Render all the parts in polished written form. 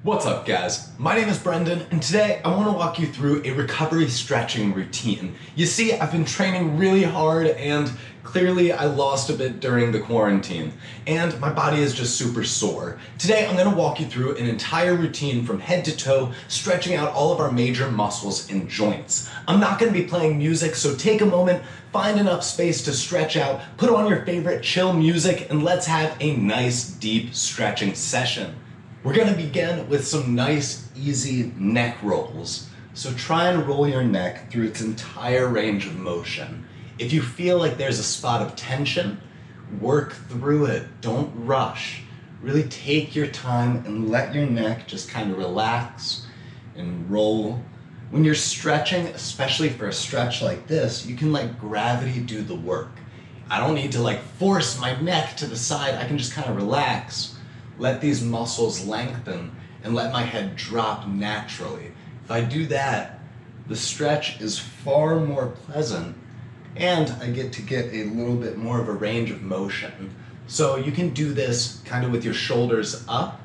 What's up guys? My name is Brendan and today I want to walk you through a recovery stretching routine. You see, I've been training really hard and clearly I lost a bit during the quarantine and my body is just super sore. Today I'm going to walk you through an entire routine from head to toe, stretching out all of our major muscles and joints. I'm not going to be playing music, so take a moment, find enough space to stretch out, put on your favorite chill music, and let's have a nice deep stretching session. We're gonna begin with some nice, easy neck rolls. So try and roll your neck through its entire range of motion. If you feel like there's a spot of tension, work through it, don't rush. Really take your time and let your neck just kind of relax and roll. When you're stretching, especially for a stretch like this, you can let gravity do the work. I don't need to force my neck to the side, I can just kind of relax. Let these muscles lengthen and let my head drop naturally. If I do that, the stretch is far more pleasant and I get a little bit more of a range of motion. So you can do this kind of with your shoulders up,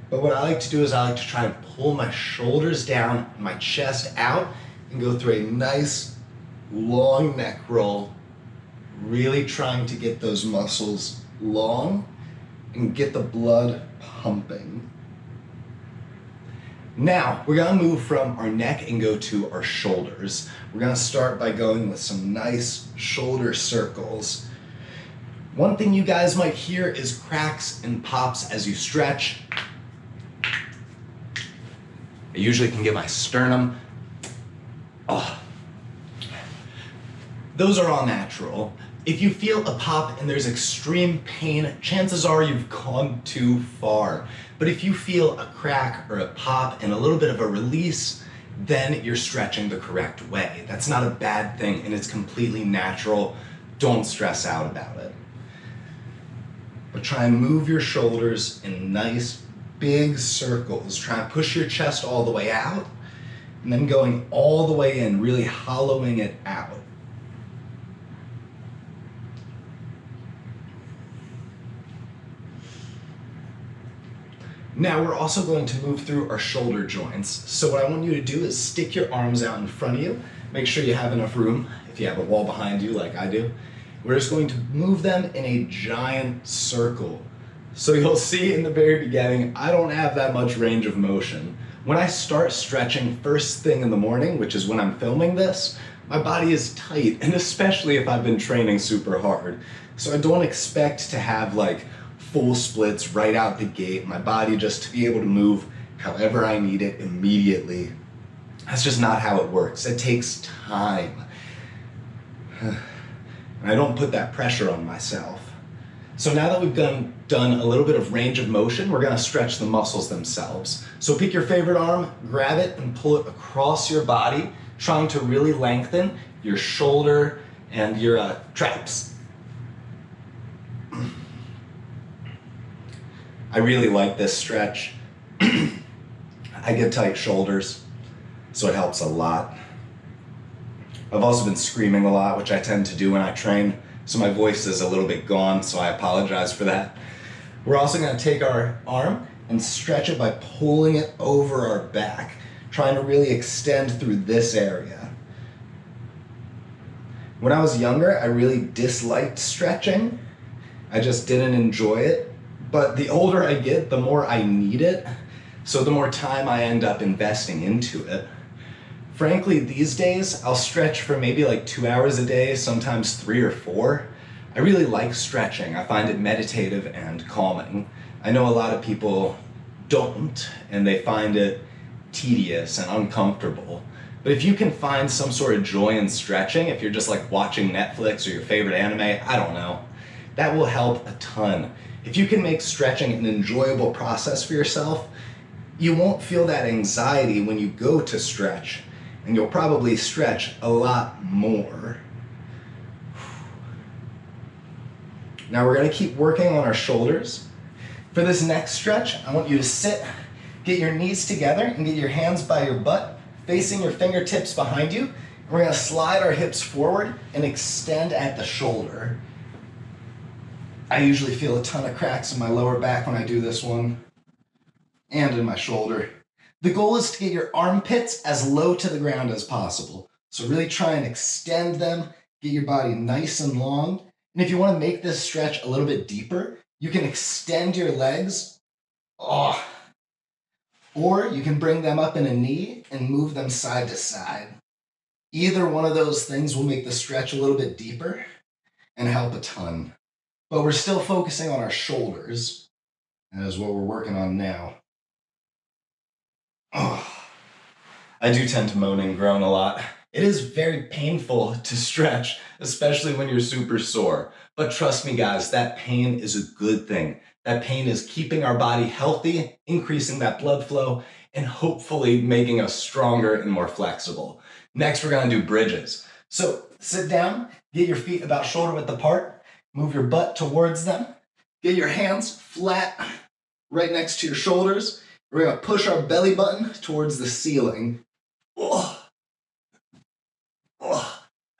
but what I like to do is I like to try and pull my shoulders down, my chest out, and go through a nice long neck roll, really trying to get those muscles long and get the blood pumping. Now, we're gonna move from our neck and go to our shoulders. We're gonna start by going with some nice shoulder circles. One thing you guys might hear is cracks and pops as you stretch. I usually can get my sternum. Those are all natural. If you feel a pop and there's extreme pain, chances are you've gone too far. But if you feel a crack or a pop and a little bit of a release, then you're stretching the correct way. That's not a bad thing and it's completely natural. Don't stress out about it. But try and move your shoulders in nice big circles. Try and push your chest all the way out and then going all the way in, really hollowing it out. Now we're also going to move through our shoulder joints. So what I want you to do is stick your arms out in front of you. Make sure you have enough room if you have a wall behind you like I do. We're just going to move them in a giant circle. So you'll see in the very beginning, I don't have that much range of motion. When I start stretching first thing in the morning, which is when I'm filming this, my body is tight, and especially if I've been training super hard. So I don't expect to have full splits right out the gate, my body just to be able to move however I need it immediately. That's just not how it works. It takes time. And I don't put that pressure on myself. So now that we've done a little bit of range of motion, we're gonna stretch the muscles themselves. So pick your favorite arm, grab it and pull it across your body, trying to really lengthen your shoulder and your traps. I really like this stretch. I get tight shoulders, so it helps a lot. I've also been screaming a lot, which I tend to do when I train, so my voice is a little bit gone, so I apologize for that. We're also gonna take our arm and stretch it by pulling it over our back, trying to really extend through this area. When I was younger, I really disliked stretching. I just didn't enjoy it. But the older I get, the more I need it, so the more time I end up investing into it. Frankly, these days, I'll stretch for maybe 2 hours a day, sometimes 3 or 4. I really like stretching. I find it meditative and calming. I know a lot of people don't, and they find it tedious and uncomfortable. But if you can find some sort of joy in stretching, if you're just watching Netflix or your favorite anime, I don't know, that will help a ton. If you can make stretching an enjoyable process for yourself, you won't feel that anxiety when you go to stretch, and you'll probably stretch a lot more. Now we're gonna keep working on our shoulders. For this next stretch, I want you to sit, get your knees together, and get your hands by your butt, facing your fingertips behind you. And we're gonna slide our hips forward and extend at the shoulder. I usually feel a ton of cracks in my lower back when I do this one. and in my shoulder. The goal is to get your armpits as low to the ground as possible. So really try and extend them, get your body nice and long. And if you want to make this stretch a little bit deeper, you can extend your legs, or you can bring them up in a knee and move them side to side. Either one of those things will make the stretch a little bit deeper and help a ton. But we're still focusing on our shoulders. That is what we're working on now. I do tend to moan and groan a lot. It is very painful to stretch, especially when you're super sore. But trust me guys, that pain is a good thing. That pain is keeping our body healthy, increasing that blood flow, and hopefully making us stronger and more flexible. Next, we're gonna do bridges. So sit down, get your feet about shoulder width apart, move your butt towards them, get your hands flat right next to your shoulders. We're gonna push our belly button towards the ceiling.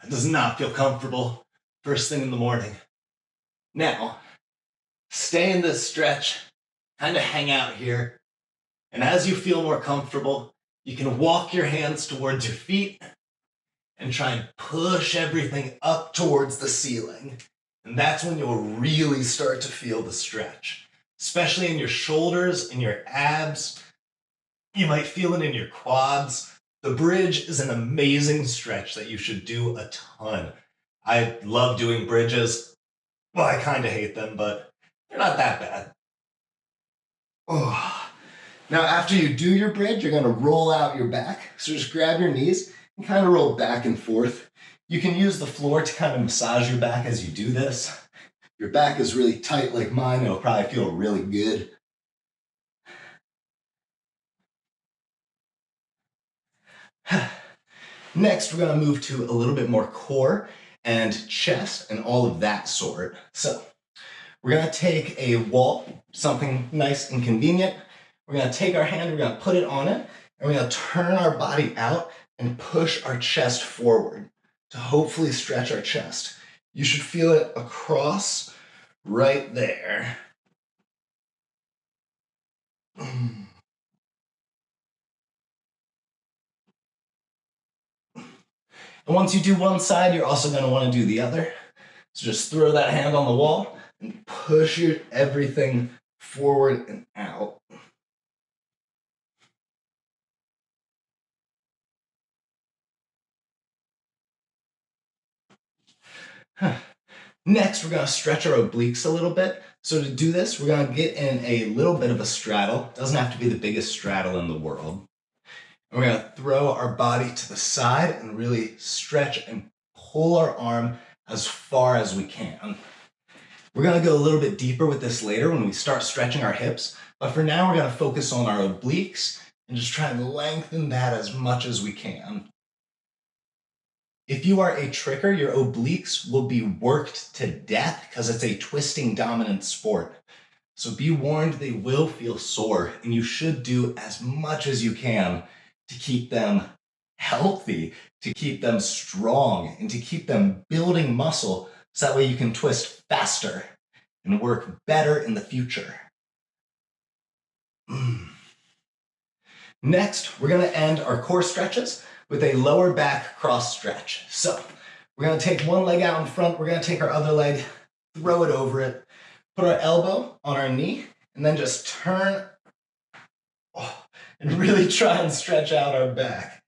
That does not feel comfortable first thing in the morning. Now, stay in this stretch, kind of hang out here. And as you feel more comfortable, you can walk your hands towards your feet and try and push everything up towards the ceiling. And that's when you'll really start to feel the stretch, especially in your shoulders and your abs. You might feel it in your quads. The bridge is an amazing stretch that you should do a ton. I love doing bridges. Well, I kind of hate them, but they're not that bad. Now, after you do your bridge, you're gonna roll out your back. So just grab your knees and kind of roll back and forth. You can use the floor to kind of massage your back as you do this. If your back is really tight like mine, it'll probably feel really good. Next, we're gonna move to a little bit more core and chest and all of that sort. So we're gonna take a wall, something nice and convenient. We're gonna take our hand, we're gonna put it on it, and we're gonna turn our body out and push our chest forward to hopefully stretch our chest. You should feel it across right there. And once you do one side, you're also going to want to do the other. So just throw that hand on the wall and push everything forward and out. Next, we're going to stretch our obliques a little bit. So to do this, we're going to get in a little bit of a straddle. It doesn't have to be the biggest straddle in the world. And we're going to throw our body to the side and really stretch and pull our arm as far as we can. We're going to go a little bit deeper with this later when we start stretching our hips, but for now we're going to focus on our obliques and just try and lengthen that as much as we can. If you are a tricker, your obliques will be worked to death because it's a twisting dominant sport. So be warned, they will feel sore, and you should do as much as you can to keep them healthy, to keep them strong, and to keep them building muscle so that way you can twist faster and work better in the future. Next, we're going to end our core stretches with a lower back cross stretch. So we're going to take one leg out in front, we're going to take our other leg, throw it over it, put our elbow on our knee, and then just turn and really try and stretch out our back.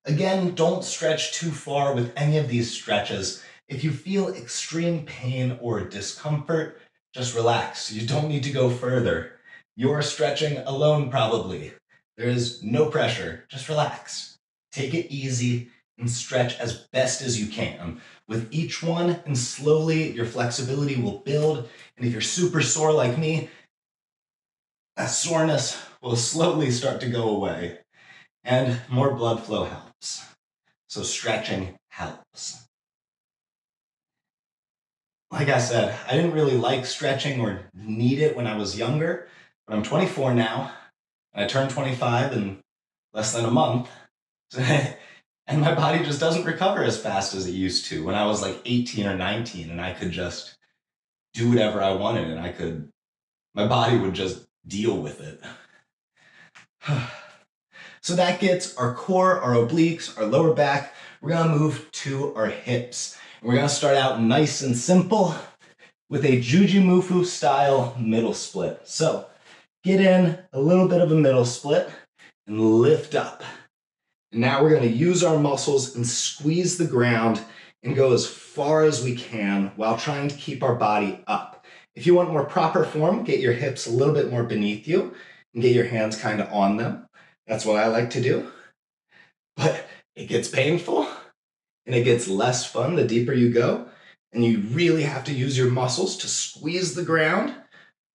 Again, don't stretch too far with any of these stretches. If you feel extreme pain or discomfort, just relax. You don't need to go further. You're stretching alone probably. There is no pressure, just relax. Take it easy and stretch as best as you can. With each one, and slowly your flexibility will build. And if you're super sore like me, that soreness will slowly start to go away. And more blood flow helps. So stretching helps. Like I said, I didn't really like stretching or need it when I was younger, but I'm 24 now, and I turned 25 in less than a month. And my body just doesn't recover as fast as it used to when I was like 18 or 19, and I could just do whatever I wanted and my body would just deal with it. So that gets our core, our obliques, our lower back. We're gonna move to our hips. We're gonna start out nice and simple with a Jujimufu style middle split. So get in a little bit of a middle split and lift up. And now we're gonna use our muscles and squeeze the ground and go as far as we can while trying to keep our body up. If you want more proper form, get your hips a little bit more beneath you and get your hands kind of on them. That's what I like to do. But it gets painful and it gets less fun the deeper you go. And you really have to use your muscles to squeeze the ground.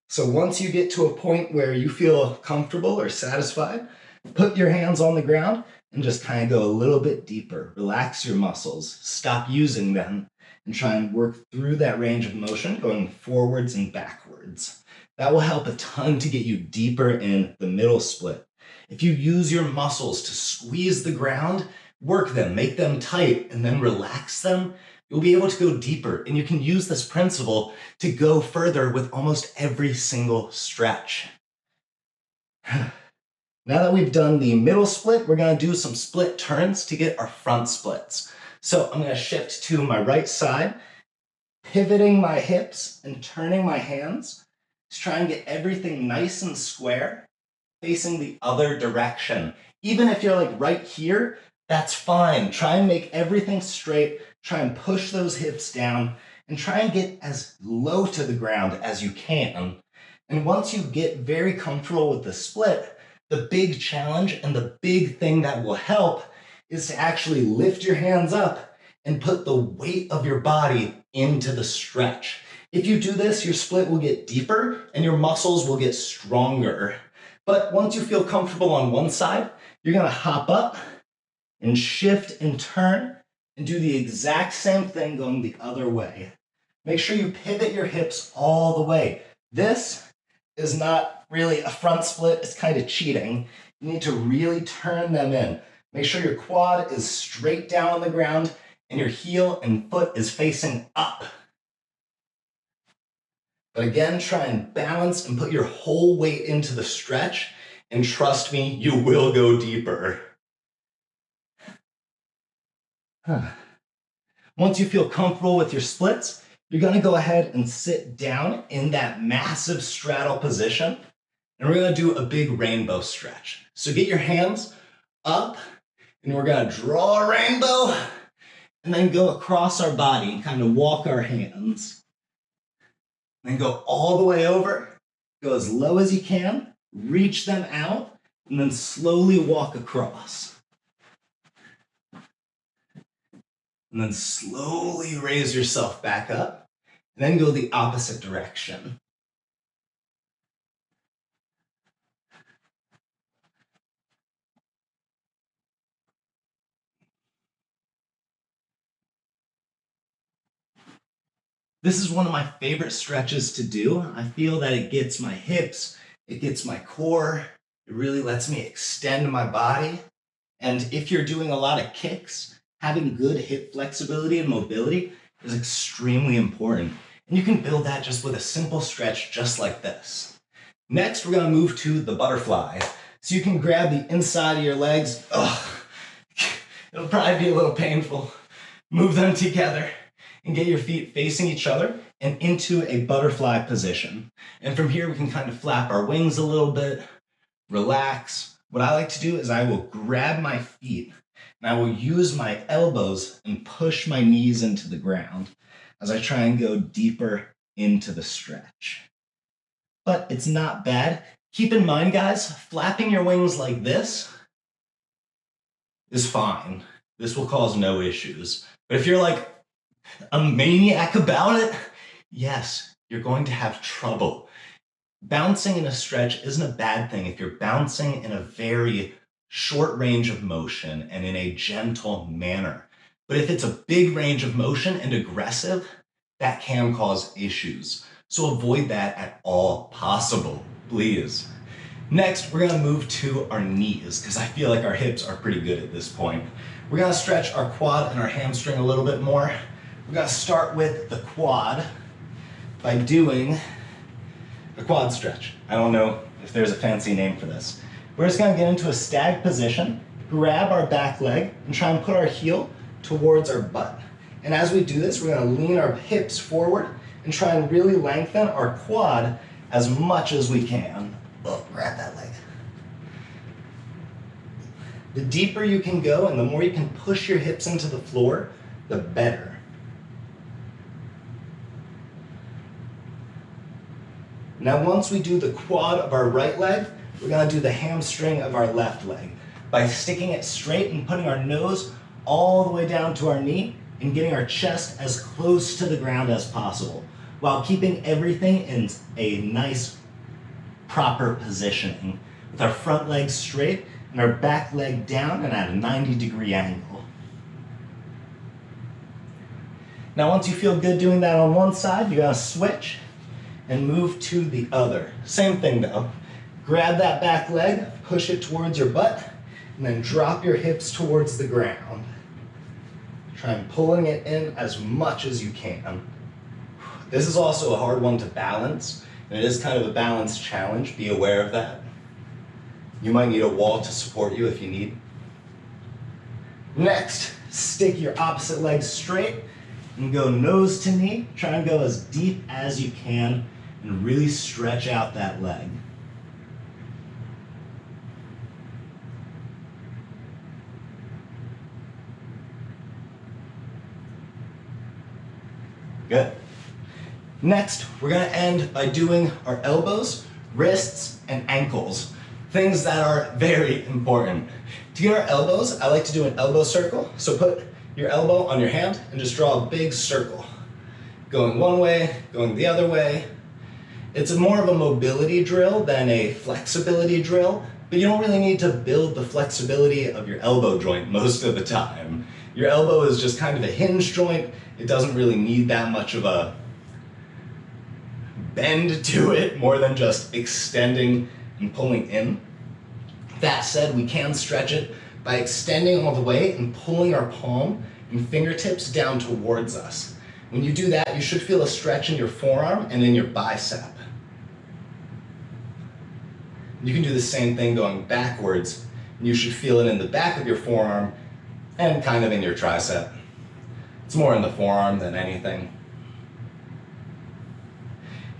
So once you get to a point where you feel comfortable or satisfied, put your hands on the ground and just kind of go a little bit deeper. Relax your muscles, stop using them, and try and work through that range of motion, going forwards and backwards. That will help a ton to get you deeper in the middle split. If you use your muscles to squeeze the ground, work them, make them tight, and then relax them, you'll be able to go deeper. And you can use this principle to go further with almost every single stretch. Now that we've done the middle split, we're gonna do some split turns to get our front splits. So I'm gonna shift to my right side, pivoting my hips and turning my hands to try and get everything nice and square, facing the other direction. Even if you're like right here, that's fine. Try and make everything straight, try and push those hips down, and try and get as low to the ground as you can. And once you get very comfortable with the split, the big challenge and the big thing that will help is to actually lift your hands up and put the weight of your body into the stretch. If you do this, your split will get deeper and your muscles will get stronger. But once you feel comfortable on one side, you're gonna hop up and shift and turn and do the exact same thing going the other way. Make sure you pivot your hips all the way. This is not really a front split, it's kind of cheating. You need to really turn them in. Make sure your quad is straight down on the ground and your heel and foot is facing up. But again, try and balance and put your whole weight into the stretch, and trust me, you will go deeper. Once you feel comfortable with your splits, you're gonna go ahead and sit down in that massive straddle position, and we're gonna do a big rainbow stretch. So get your hands up, and we're gonna draw a rainbow, and then go across our body and kind of walk our hands. Then go all the way over, go as low as you can, reach them out, and then slowly walk across. And then slowly raise yourself back up, and then go the opposite direction. This is one of my favorite stretches to do. I feel that it gets my hips, it gets my core, it really lets me extend my body. And if you're doing a lot of kicks, having good hip flexibility and mobility is extremely important. And you can build that just with a simple stretch just like this. Next, we're gonna move to the butterfly. So you can grab the inside of your legs. It'll probably be a little painful. Move them together and get your feet facing each other and into a butterfly position. And from here, we can kind of flap our wings a little bit, relax. What I like to do is I will grab my feet and I will use my elbows and push my knees into the ground as I try and go deeper into the stretch. But it's not bad. Keep in mind, guys, flapping your wings like this is fine. This will cause no issues. But if you're like a maniac about it, yes, you're going to have trouble. Bouncing in a stretch isn't a bad thing if you're bouncing in a very short range of motion and in a gentle manner. But if it's a big range of motion and aggressive, that can cause issues. So avoid that at all possible, please. Next, we're gonna move to our knees because I feel like our hips are pretty good at this point. We're gonna stretch our quad and our hamstring a little bit more. We're gonna start with the quad. by doing a quad stretch. I don't know if there's a fancy name for this. We're just gonna get into a stag position, grab our back leg, and try and put our heel towards our butt. And as we do this, we're gonna lean our hips forward and try and really lengthen our quad as much as we can. Oh, grab that leg. The deeper you can go and the more you can push your hips into the floor, the better. Now once we do the quad of our right leg, we're gonna do the hamstring of our left leg by sticking it straight and putting our nose all the way down to our knee and getting our chest as close to the ground as possible while keeping everything in a nice, proper positioning with our front leg straight and our back leg down and at a 90-degree angle. Now once you feel good doing that on one side, you're gonna switch and move to the other. Same thing though. Grab that back leg, push it towards your butt, and then drop your hips towards the ground. Try and pulling it in as much as you can. This is also a hard one to balance, and it is kind of a balance challenge. Be aware of that. You might need a wall to support you if you need. Next, stick your opposite leg straight and go nose to knee. Try and go as deep as you can and really stretch out that leg. Good. Next, we're gonna end by doing our elbows, wrists, and ankles. Things that are very important. To get our elbows, I like to do an elbow circle. So put your elbow on your hand and just draw a big circle. Going one way, going the other way. It's more of a mobility drill than a flexibility drill, but you don't really need to build the flexibility of your elbow joint most of the time. Your elbow is just kind of a hinge joint. It doesn't really need that much of a bend to it, more than just extending and pulling in. That said, we can stretch it by extending all the way and pulling our palm and fingertips down towards us. When you do that, you should feel a stretch in your forearm and in your bicep. You can do the same thing going backwards. You should feel it in the back of your forearm and kind of in your tricep. It's more in the forearm than anything.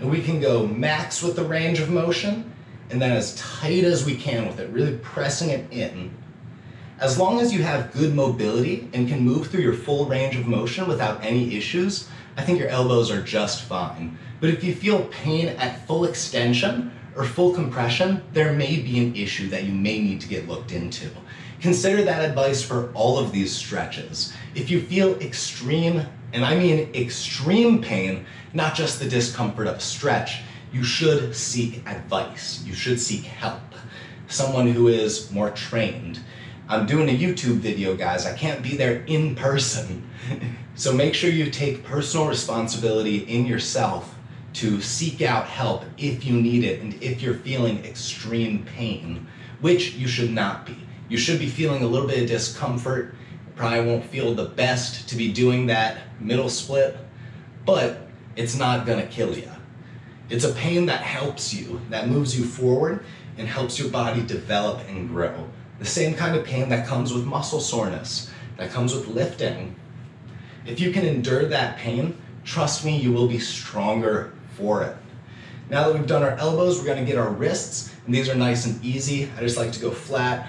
And we can go max with the range of motion and then as tight as we can with it, really pressing it in. As long as you have good mobility and can move through your full range of motion without any issues, I think your elbows are just fine. But if you feel pain at full extension or full compression, there may be an issue that you may need to get looked into. Consider that advice for all of these stretches. If you feel extreme, and I mean extreme pain, not just the discomfort of a stretch, you should seek advice. You should seek help. Someone who is more trained. I'm doing a YouTube video, guys. I can't be there in person. So make sure you take personal responsibility in yourself to seek out help if you need it and if you're feeling extreme pain, which you should not be. You should be feeling a little bit of discomfort. You probably won't feel the best to be doing that middle split, but it's not gonna kill you. It's a pain that helps you, that moves you forward and helps your body develop and grow. The same kind of pain that comes with muscle soreness, that comes with lifting. If you can endure that pain, trust me, you will be stronger for it. Now that we've done our elbows, we're gonna get our wrists, and these are nice and easy. I just like to go flat,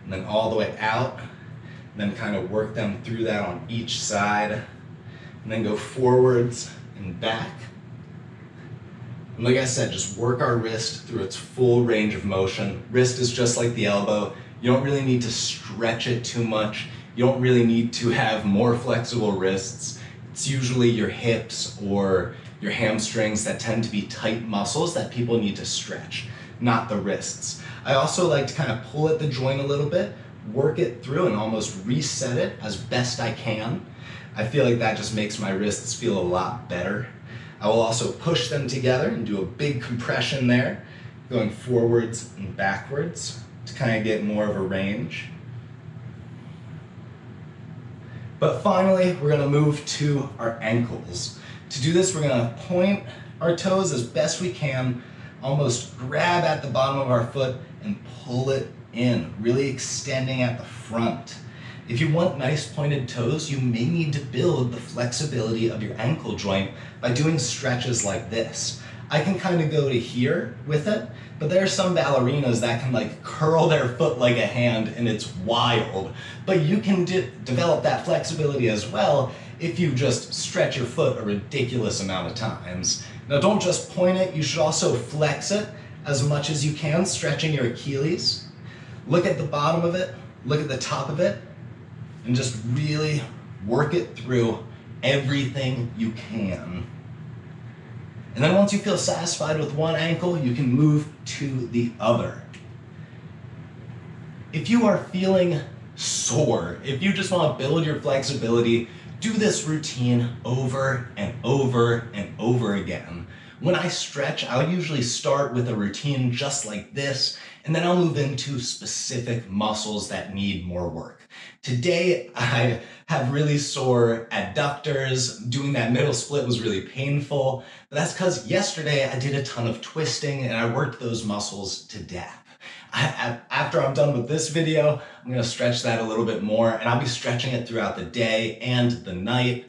and then all the way out, and then kind of work them through that on each side, and then go forwards and back. And like I said, just work our wrist through its full range of motion. Wrist is just like the elbow. You don't really need to stretch it too much. You don't really need to have more flexible wrists. It's usually your hips or your hamstrings that tend to be tight muscles that people need to stretch, not the wrists. I also like to kind of pull at the joint a little bit, work it through and almost reset it as best I can. I feel like that just makes my wrists feel a lot better. I will also push them together and do a big compression there, going forwards and backwards to kind of get more of a range. But finally, we're gonna move to our ankles. To do this, we're gonna point our toes as best we can, almost grab at the bottom of our foot and pull it in, really extending at the front. If you want nice pointed toes, you may need to build the flexibility of your ankle joint by doing stretches like this. I can kind of go to here with it, but there are some ballerinas that can like curl their foot like a hand and it's wild. But you can develop that flexibility as well if you just stretch your foot a ridiculous amount of times. Now don't just point it, you should also flex it as much as you can, stretching your Achilles. Look at the bottom of it, look at the top of it, and just really work it through everything you can. And then once you feel satisfied with one ankle, you can move to the other. If you are feeling sore, if you just want to build your flexibility, do this routine over and over and over again. When I stretch, I'll usually start with a routine just like this, and then I'll move into specific muscles that need more work. Today, I have really sore adductors. Doing that middle split was really painful, but that's because yesterday I did a ton of twisting and I worked those muscles to death. After I'm done with this video, I'm gonna stretch that a little bit more, and I'll be stretching it throughout the day and the night.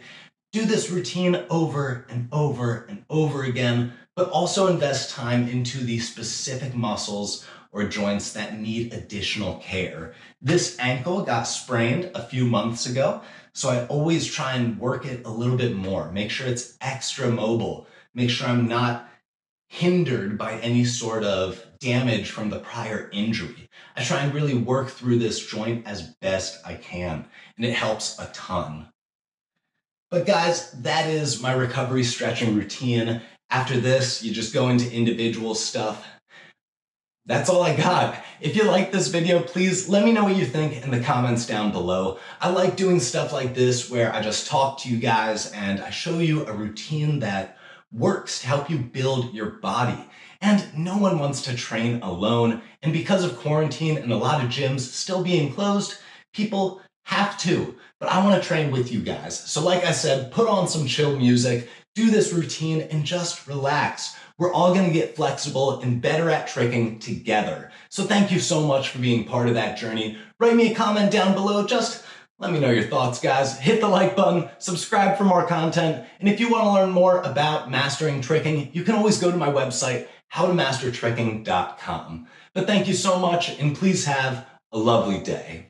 Do this routine over and over and over again, but also invest time into the specific muscles or joints that need additional care. This ankle got sprained a few months ago, so I always try and work it a little bit more. Make sure it's extra mobile. Make sure I'm not hindered by any sort of damage from the prior injury. I try and really work through this joint as best I can, and it helps a ton. But guys, that is my recovery stretching routine. After this, you just go into individual stuff. That's all I got. If you like this video, please let me know what you think in the comments down below. I like doing stuff like this where I just talk to you guys and I show you a routine that works to help you build your body. And no one wants to train alone. And because of quarantine and a lot of gyms still being closed, people have to. But I want to train with you guys. So like I said, put on some chill music, do this routine, and just relax. We're all going to get flexible and better at tricking together. So thank you so much for being part of that journey. Write me a comment down below. Just let me know your thoughts, guys. Hit the like button, subscribe for more content. And if you want to learn more about mastering tricking, you can always go to my website, howtomastertricking.com. But thank you so much, and please have a lovely day.